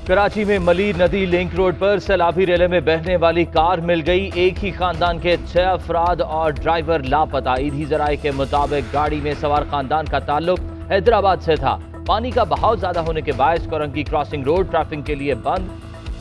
कराची में मलीर नदी link road पर सैलाबी रेले में बहने वाली कार मिल गई। एक ही खानदान के 6 अफराद और ड्राइवर लापता। ईदी जराये के मुताबिक गाड़ी में सवार खानदान का ताल्लुक हैदराबाद से था। पानी का बहाव ज्यादा होने के बायस कोरंगी क्रॉसिंग रोड ट्रैफिक के लिए बंद।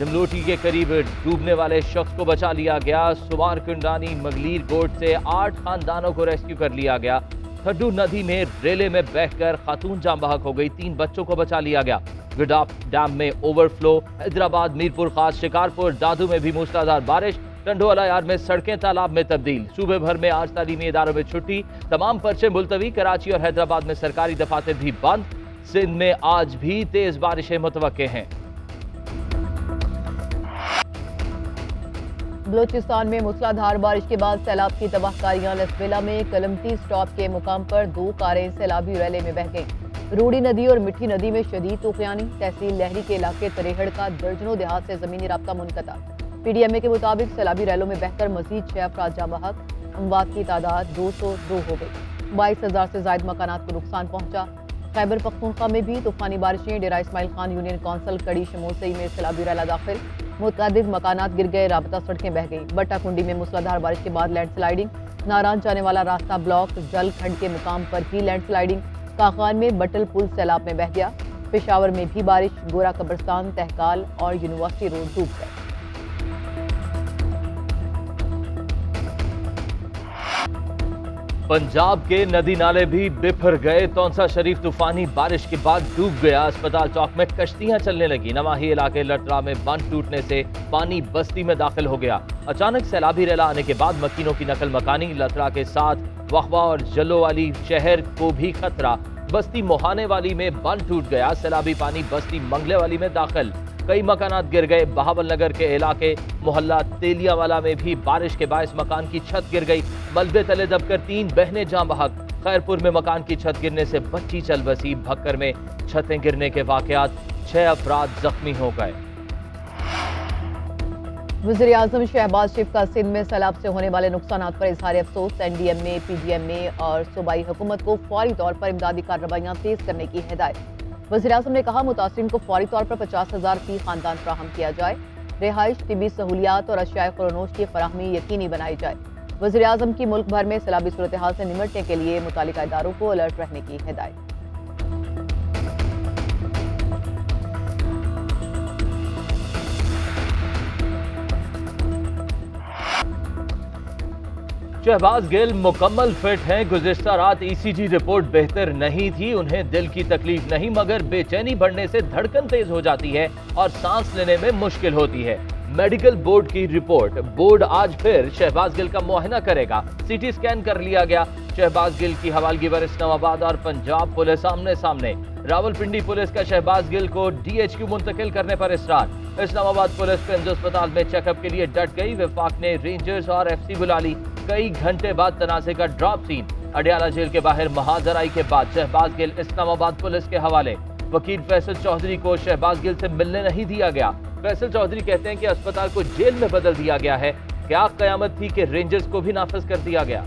निमलोटी के करीब डूबने वाले शख्स को बचा लिया गया। सुमार कुंडानी मगलीर गोट से 8 खानदानों को रेस्क्यू कर लिया गया। खड्डू नदी में रेले में बहकर खातून जाम बहक हो गई। 3 बच्चों को बचा लिया गया। गिडाप डैम में ओवरफ्लो। हैदराबाद मीरपुर खास शिकारपुर दादू में भी मूसलाधार बारिश। टंडोला यार्ड में सड़कें तालाब में तब्दील। सूबे भर में आज तालीमी इदारों में छुट्टी। तमाम पर्चे मुलतवी। कराची और हैदराबाद में सरकारी दफातर भी बंद। सिंध में आज भी तेज बारिशें मुतवक्के हैं। बलोचिस्तान में मूसलाधार बारिश के बाद सैलाब की तबाहकारियां। लसबेला में कलमती स्टॉप के मुकाम पर 2 कारें सैलाबी रैले में बह गईं। रूड़ी नदी और मिठी नदी में शदीद तूफानी। तहसील लहरी के इलाके तरेहड़ का दर्जनों देहात से जमीनी राब्ता मुनक़ता। PDMA के मुताबिक सैलाबी रैलों में बहकर मजीद 6 अफराद जाँ बहक। अमवात की तादाद 202 हो गई। 22,000 से ज्यादा मकानात को नुकसान पहुंचा। खैबर पख्तूनख्वा में भी तूफानी बारिशें। डेरा इस्माइल खान यूनियन कौंसिल कड़ी शमोसई में सैलाबी रैला दाखिल। मुतअद्दिद मकानात गिर गए। राबता सड़कें बह गई। बट्टा कुंडी में मूसलाधार बारिश के बाद लैंडस्लाइडिंग। नारान जाने वाला रास्ता ब्लॉक। जल खंड के मुकाम पर भी लैंडस्लाइडिंग। काखान में बटल पुल सैलाब में बह गया। पेशावर में भी बारिश। गोरा कब्रस्तान तहकाल और यूनिवर्सिटी रोड डूब गए। पंजाब के नदी नाले भी बिफर गए। तौंसा शरीफ तूफानी बारिश के बाद डूब गया। अस्पताल चौक में कश्तियां चलने लगी। नवाही इलाके लटरा में बंद टूटने से पानी बस्ती में दाखिल हो गया। अचानक सैलाबी रेला आने के बाद मकीनों की नकल मकानी। लटरा के साथ वखवा और जलो वाली शहर को भी खतरा। बस्ती मोहाने वाली में बंद टूट गया। सैलाबी पानी बस्ती मंगले वाली में दाखिल। कई मकानात गिर गए। बहावल नगर के इलाके मोहल्ला तेलियावाला में भी बारिश के बायस मकान की छत गिर गई। मलबे तले दबकर 3 बहनें जाँ बहक। खैरपुर में मकान की छत गिरने से बच्ची चल बसी। भक्कर में छतें गिरने के वाकयात। 6 अफराद जख्मी हो गए। वज़ीर-ए-आज़म शहबाज शरीफ का सिंध में सैलाब से होने वाले नुकसानात पर इजहार अफसोस। NDMA, PDMA और सूबाई हुकूमत को फौरी तौर पर इमदादी कार्रवाइयाँ तेज करने की हिदायत। वज़ीर-ए-आज़म ने कहा मुतासिरीन को फौरी तौर पर 50,000 फी खानदान फराहम किया जाए। रिहाइश, तिबी सहूलियात और अशियाए खुरनोश की फराहमी यकीनी बनाई जाए। वज़ीर-ए-आज़म की मुल्क भर में सैलाबी सूरत हाल से निमटने के लिए मुतालिका इदारों को अलर्ट रहने की हिदायत। शहबाज गिल मुकम्मल फिट हैं। गुज़िश्ता रात ECG रिपोर्ट बेहतर नहीं थी। उन्हें दिल की तकलीफ नहीं मगर बेचैनी बढ़ने से धड़कन तेज हो जाती है और सांस लेने में मुश्किल होती है। मेडिकल बोर्ड की रिपोर्ट। बोर्ड आज फिर शहबाज गिल का मुआयना करेगा। CT स्कैन कर लिया गया। शहबाज गिल की हवालगी पर इस्लामाबाद और पंजाब पुलिस आमने सामने। रावलपिंडी पुलिस का शहबाज गिल को DHQ मुंतकिल करने पर इसरार। इस्लामाबाद पुलिस पेंज अस्पताल में चेकअप के लिए डट गई। विफाक ने रेंजर्स और FC बुला ली। कई घंटे बाद तनाज़े का ड्रॉप सीन। अडियाला जेल के बाहर महाजराई के बाद शहबाज गिल इस्लामाबाद पुलिस के हवाले। वकील फैसल चौधरी को शहबाज गिल से मिलने नहीं दिया गया। फैसल चौधरी कहते हैं कि अस्पताल को जेल में बदल दिया गया है। क्या कयामत थी कि रेंजर्स को भी नाफिज कर दिया गया।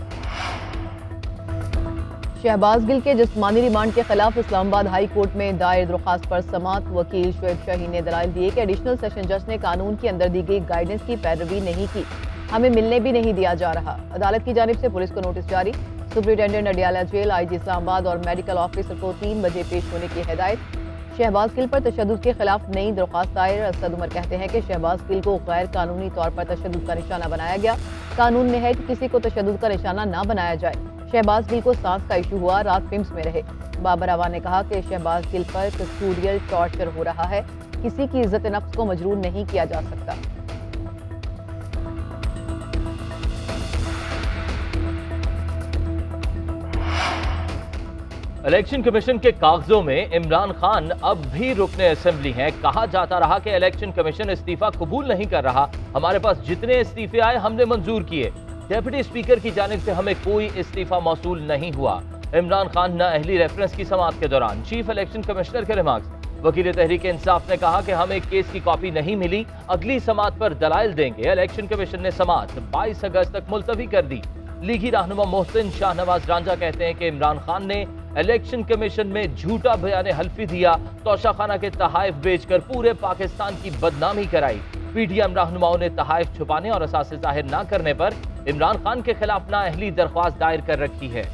शहबाज गिल के जिस्मानी रिमांड के खिलाफ इस्लामाबाद हाई कोर्ट में दायर दरख्वास्त पर समात। वकील शोएब शाहीन ने दलाइल दिए कि एडिशनल सेशन जज ने कानून के अंदर दी गई गाइडेंस की पैरवी नहीं की। हमें मिलने भी नहीं दिया जा रहा। अदालत की जानिब से पुलिस को नोटिस जारी। Superintendent Adiala jail, IG Islamabad और मेडिकल ऑफिसर को 3 बजे पेश होने की हिदायत। शहबाज गिल पर तशद्दुद के खिलाफ नई दरख्वास्त दायर। असद उमर कहते हैं कि शहबाज गिल को गैर कानूनी तौर पर तशद्दुद का निशाना बनाया गया। कानून में है कि किसी को तशद्दुद का निशाना ना बनाया जाए। शहबाज गिल को सांस का इशू हुआ, रात पिम्स में रहे। बाबर अवा ने कहा कि शहबाज गिल पर कस्टोडियल टॉर्चर हो रहा है। किसी की इज्जत नफ्स को मजरूर नहीं किया जा सकता। इलेक्शन कमीशन के कागजों में इमरान खान अब भी रुकने असेंबली हैं। कहा जाता रहा कि इलेक्शन कमीशन इस्तीफा कबूल नहीं कर रहा। हमारे पास जितने इस्तीफे आए हमने मंजूर किए। डेप्यूटी स्पीकर की जानिब से हमें कोई इस्तीफा मौसूल नहीं हुआ। इमरान खान नाअहली रेफरेंस की समाअत के दौरान चीफ इलेक्शन कमिश्नर के रिमार्क्स। वकील तहरीक इंसाफ ने कहा कि हमें केस की कॉपी नहीं मिली, अगली समाअत पर दलाइल देंगे। इलेक्शन कमीशन ने समाअत 22 अगस्त तक मुलतवी कर दी। लीगी रहनुमा मोहसिन शाहनवाज रांझा कहते हैं कि इमरान खान ने इलेक्शन कमीशन में झूठा बयान हल्फी दिया, तोशाखाना के तहाइफ बेचकर पूरे पाकिस्तान की बदनामी कराई। पीटीएम रहनुमाओं ने तहाइफ छुपाने और असासे जाहिर न करने पर इमरान खान के खिलाफ नाअहली दरख्वास्त दायर कर रखी है।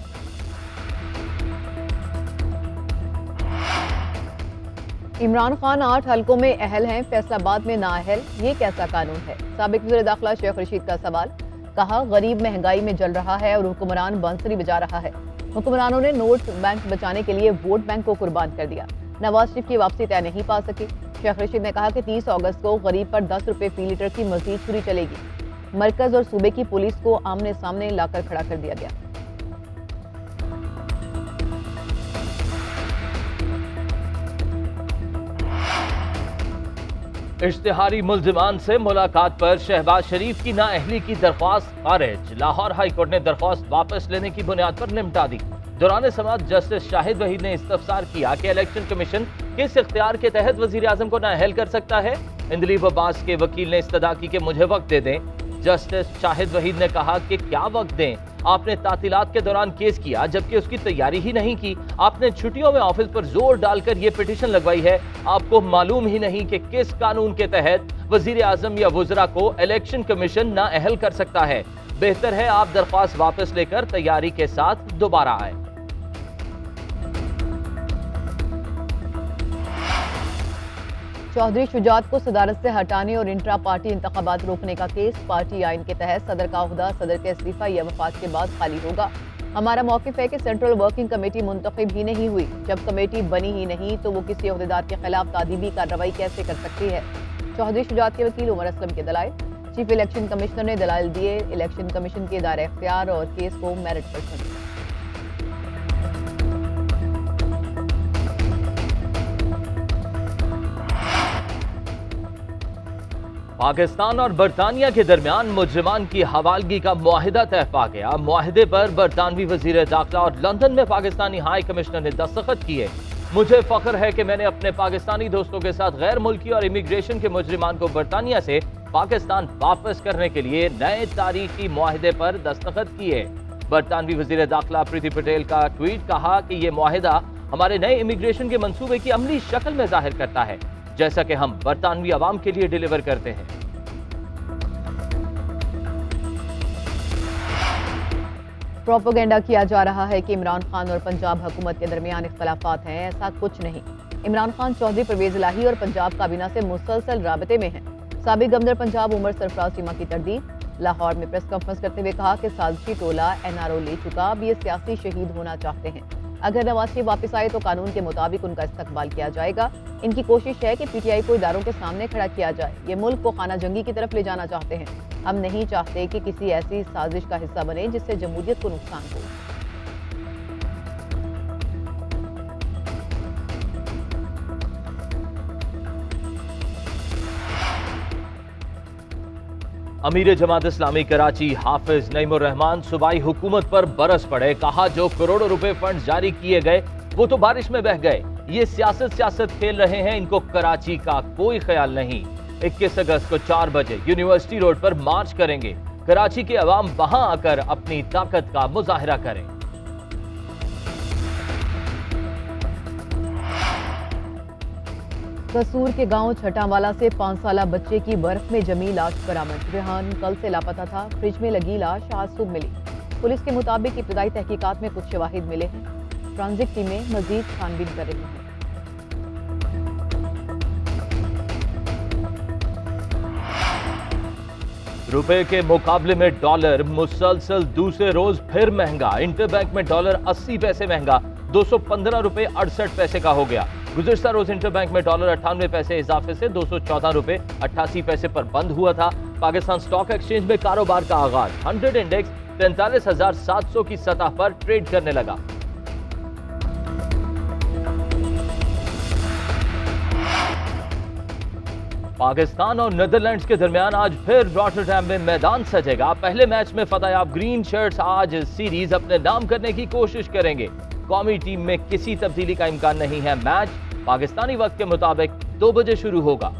इमरान खान 8 हलकों में अहल हैं, फैसलाबाद में नाअहल, ये कैसा कानून है? साबिक वज़ीर दाखिला शेख रशीद का सवाल। कहा, गरीब महंगाई में जल रहा है और हुक्मरान बांसुरी बजा रहा है। हुक्मरानों ने नोट बैंक बचाने के लिए वोट बैंक को कुर्बान कर दिया। नवाज शरीफ की वापसी तय नहीं पा सकी। शेख रशीद ने कहा कि 30 अगस्त को गरीब पर 10 रुपए फी लीटर की मजीद छुरी चलेगी। मरकज और सूबे की पुलिस को आमने सामने लाकर खड़ा कर दिया गया। इश्तिहारी मुल्जिमान से मुलाकात पर शहबाज शरीफ की नाअहली की दरख्वास्त खारिज। लाहौर हाई कोर्ट ने दरख्वास्त वापस लेने की बुनियाद पर निपटा दी। दौरान समाअत जस्टिस शाहिद वहीद ने इस्तफसार किया कि इलेक्शन कमीशन किस इख्तियार के तहत वजीर आजम को नाअहल कर सकता है। इंदलीब अब्बास के वकील ने इस्तदा की कि मुझे वक्त दे दें। जस्टिस शाहिद वहीद ने कहा कि क्या वक्त दें, आपने तातीलात के दौरान केस किया जबकि उसकी तैयारी ही नहीं की। आपने छुट्टियों में ऑफिस पर जोर डालकर यह पिटीशन लगवाई है। आपको मालूम ही नहीं कि किस कानून के तहत वजीर आजम या वज़रा को इलेक्शन कमीशन नाअहल कर सकता है। बेहतर है आप दरख्वास्त वापस लेकर तैयारी के साथ दोबारा आए। चौधरी शुजात को सदारत से हटाने और इंट्रा पार्टी इंतखाबात रोकने का केस। पार्टी आइन के तहत सदर का ओहदा सदर के इस्तीफा या वफात के बाद खाली होगा। हमारा मौक़िफ़ है कि सेंट्रल वर्किंग कमेटी मुंतखब ही नहीं हुई। जब कमेटी बनी ही नहीं तो वो किसी ओहदेदार के खिलाफ तादीबी कार्रवाई कैसे कर सकती है? चौधरी शुजात के वकील उमर असलम के दलाइल। चीफ इलेक्शन कमिश्नर ने दलाइल दिए। इलेक्शन कमीशन के दायरे इख्तियार और केस को मेरिट पर सुना। पाकिस्तान और बरतानिया के दरमियान मुजरिमान की हवालगी का मुआहिदा तय पा गया। मुआहिदे पर बरतानवी वजीर दाखिला और लंदन में पाकिस्तानी हाई कमिश्नर ने दस्तखत किए। मुझे फख्र है कि मैंने अपने पाकिस्तानी दोस्तों के साथ गैर मुल्की और इमिग्रेशन के मुजरिमान को बरतानिया से पाकिस्तान वापस करने के लिए नए तारीखी मुआहिदे पर दस्तखत किए। बरतानवी वजीर दाखिला प्रीति पटेल का ट्वीट। कहा कि यह मुआहिदा हमारे नए इमिग्रेशन के मंसूबे की अमली शक्ल में जाहिर करता है, जैसा कि हम बरतानवी अवाम के लिए डिलीवर करते हैं। प्रोपेगेंडा किया जा रहा है कि इमरान खान और पंजाब हुकूमत के दरमियान इख्तलाफात हैं। ऐसा कुछ नहीं। इमरान खान चौधरी परवेज इलाही और पंजाब काबीना से मुसलसल राबते में हैं। साबिक गवर्नर पंजाब उमर सरफराज चीमा की तरदीद। लाहौर में प्रेस कॉन्फ्रेंस करते हुए कहा कि साजिशी टोला एनआरओ ले चुका, अब ये सियासी शहीद होना चाहते हैं। अगर नवाज शरीफ वापस आए तो कानून के मुताबिक उनका इस्तकबाल किया जाएगा। इनकी कोशिश है कि पीटीआई को इदारों के सामने खड़ा किया जाए। ये मुल्क को खाना जंगी की तरफ ले जाना चाहते हैं। हम नहीं चाहते कि किसी ऐसी साजिश का हिस्सा बने जिससे जमहूरियत को नुकसान हो। अमीर जमात इस्लामी कराची हाफिज नईमुर रहमान सूबाई हुकूमत पर बरस पड़े। कहा, जो करोड़ों रुपए फंड जारी किए गए वो तो बारिश में बह गए। ये सियासत खेल रहे हैं, इनको कराची का कोई ख्याल नहीं। 21 अगस्त को 4 बजे यूनिवर्सिटी रोड पर मार्च करेंगे। कराची के अवाम वहां आकर अपनी ताकत का मुजाहिरा करें। कसूर के गांव छटावाला से 5 साला बच्चे की बर्फ में जमी लाश बरामद। रेहान कल से लापता था। फ्रिज में लगी लाश आज सुबह मिली। पुलिस के मुताबिक इब्तदाई तहकीकात में कुछ शवाहिद मिले हैं। ट्रांजिट टीमें मजीद छानबीन कर रही हैं। रुपए के मुकाबले में डॉलर मुसलसल दूसरे रोज फिर महंगा। इंटरबैंक में डॉलर 80 पैसे महंगा 215 रुपए 68 पैसे का हो गया। गुज़िश्ता रोज इंटरबैंक में डॉलर 98 पैसे इजाफे से 214 रुपए 88 पैसे पर बंद हुआ था। पाकिस्तान स्टॉक एक्सचेंज में कारोबार का आगाज। 100 इंडेक्स 43,700 की सतह पर ट्रेड करने लगा। पाकिस्तान और नीदरलैंड्स के दरमियान आज फिर रॉटरडैम में मैदान सजेगा। पहले मैच में फतेहयाब ग्रीन शर्ट्स आज सीरीज अपने नाम करने की कोशिश करेंगे। कौमी टीम में किसी तब्दीली का इम्कान नहीं है। मैच पाकिस्तानी वक्त के मुताबिक 2 बजे शुरू होगा।